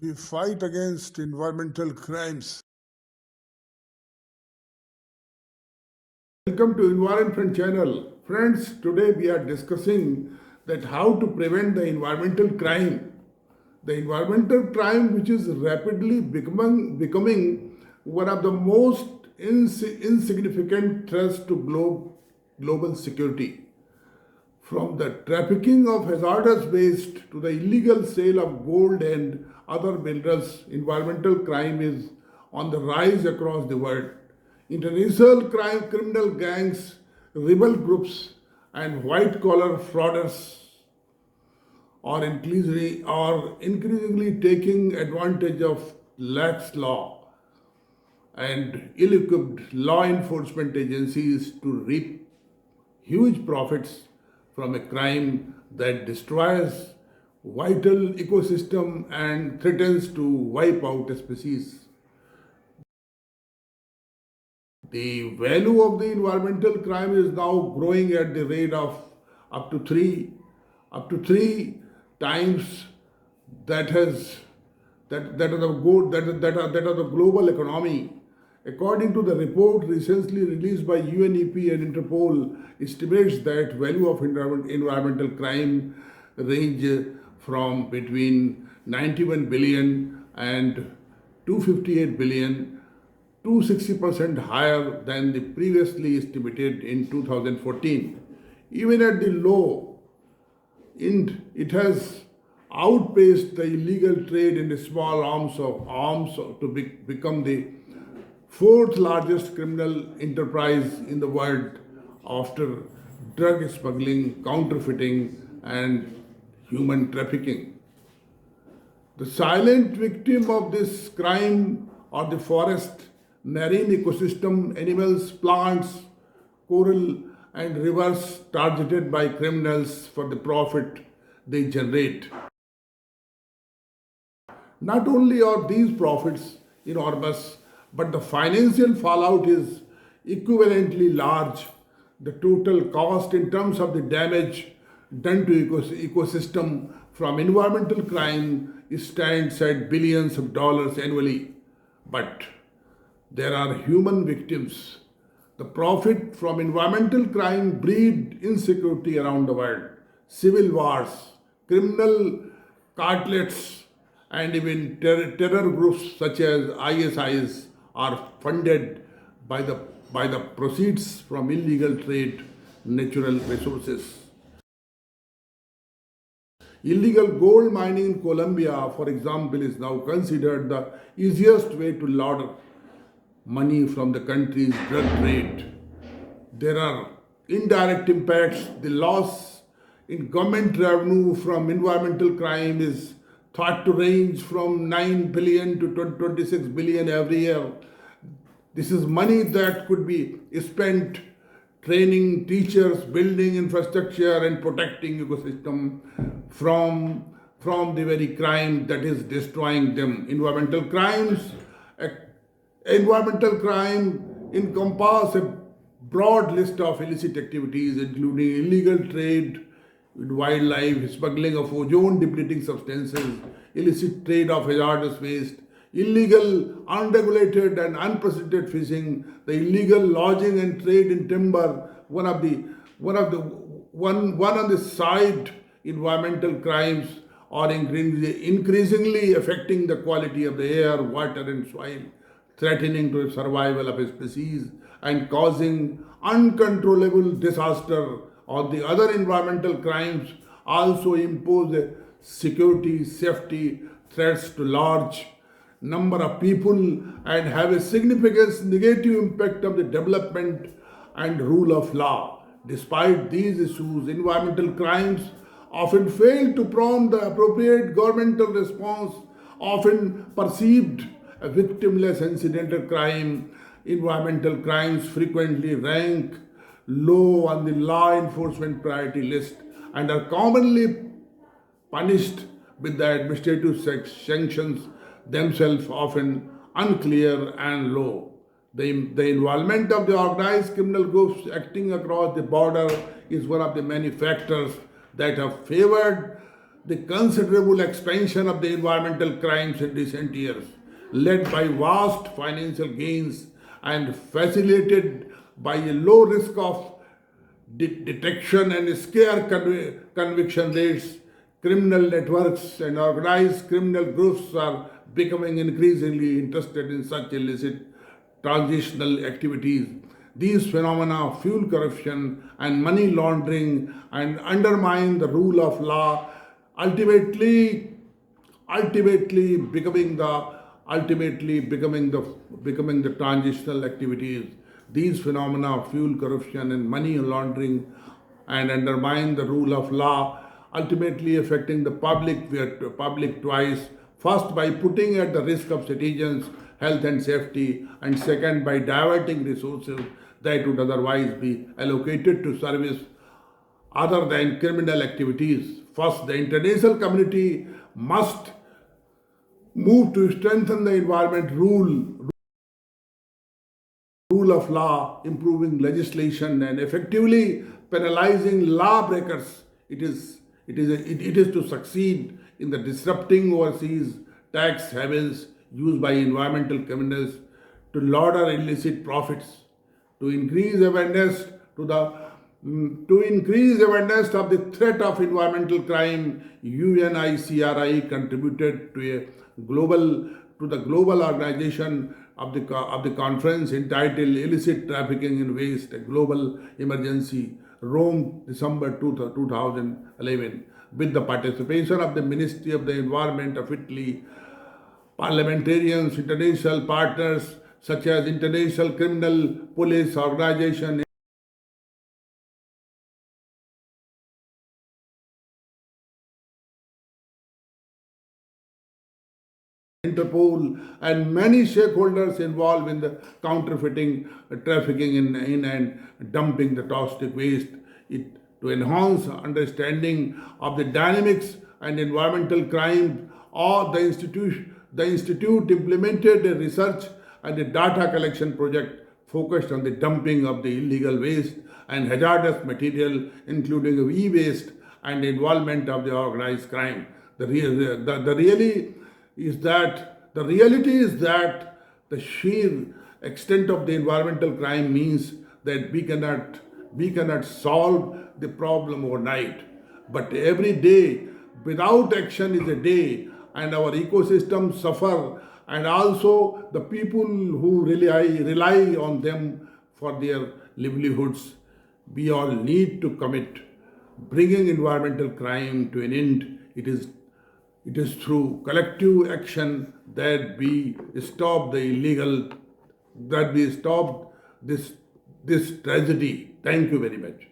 We fight against environmental crimes. Welcome to Environment Channel. Friends, today we are discussing that how to prevent the environmental crime. The environmental crime which is rapidly becoming one of the most insignificant threats to global security. From the trafficking of hazardous waste to the illegal sale of gold and other minerals, environmental crime is on the rise across the world. International crime, criminal gangs, rebel groups, and white collar frauders are increasingly taking advantage of lax law and ill equipped law enforcement agencies to reap huge profits from a crime that destroys vital ecosystem and threatens to wipe out a species. The value of the environmental crime is now growing at the rate of up to three times that has that are the that are the global economy. According to the report recently released by UNEP and Interpol, estimates that value of environmental crime range from between 91 billion and 258 billion, 260% higher than the previously estimated in 2014. Even at the low end, it has outpaced the illegal trade in the small arms to become the fourth largest criminal enterprise in the world after drug smuggling, counterfeiting, and human trafficking. The silent victim of this crime are the forest, marine ecosystem, animals, plants, coral, and rivers targeted by criminals for the profit they generate. Not only are these profits enormous, but the financial fallout is equivalently large. The total cost in terms of the damage done to ecosystem from environmental crime stands at billions of dollars annually. But there are human victims. The profit from environmental crime breed insecurity around the world. Civil wars, criminal cartels, and even terror groups such as ISIS are funded by the proceeds from illegal trade natural resources. Illegal gold mining in Colombia, for example, is now considered the easiest way to launder money from the country's drug trade. There are indirect impacts. The loss in government revenue from environmental crime is thought to range from 9 billion to 26 billion every year. This is money that could be spent training teachers, building infrastructure, and protecting ecosystem from the very crime that is destroying them. Eh, Environmental crime encompass a broad list of illicit activities, including illegal trade with wildlife, smuggling of ozone depleting substances, illicit trade of hazardous waste, illegal, unregulated, and unprecedented fishing, the illegal lodging and trade in timber, one on the side environmental crimes are increasingly affecting the quality of the air, water, and soil, threatening to the survival of a species and causing uncontrollable disaster. Or the other environmental crimes also impose a security, safety threats to large number of people and have a significant negative impact of the development and rule of law. Despite these issues, environmental crimes often fail to prompt the appropriate governmental response, often perceived a victimless incidental crime. Environmental crimes frequently rank low on the law enforcement priority list and are commonly punished with the administrative sanctions themselves often unclear and low. The involvement of the organized criminal groups acting across the border is one of the many factors that have favored the considerable expansion of the environmental crimes in recent years, led by vast financial gains and facilitated by a low risk of detection and scare conviction rates, criminal networks and organized criminal groups are becoming increasingly interested in such illicit transitional activities. These phenomena fuel corruption and money laundering and undermine the rule of law, ultimately becoming the transitional activities. These phenomena fuel corruption and money laundering and undermine the rule of law, ultimately affecting the public twice. First, by putting at the risk of citizens' health and safety, and second, by diverting resources that would otherwise be allocated to service other than criminal activities. First, the international community must move to strengthen the environment rule of law, improving legislation and effectively penalizing lawbreakers. It is to succeed in the disrupting overseas tax havens used by environmental criminals to launder illicit profits, to increase awareness of the threat of environmental crime. UNICRI contributed to the global organization of the conference entitled Illicit Trafficking in Waste, a Global Emergency, Rome, December 2011, with the participation of the Ministry of the Environment of Italy, parliamentarians, international partners such as International Criminal Police Organization, Interpol, and many stakeholders involved in the counterfeiting, trafficking in and dumping the toxic waste. To enhance understanding of the dynamics and environmental crime, or the institute implemented a research and a data collection project focused on the dumping of the illegal waste and hazardous material, including e-waste, and involvement of the organized crime. The reality is that the sheer extent of the environmental crime means that we cannot solve the problem overnight. But every day without action is a day, and our ecosystems suffer, and also the people who rely on them for their livelihoods. We all need to commit bringing environmental crime to an end. It is through collective action that we stop this tragedy. Thank you very much.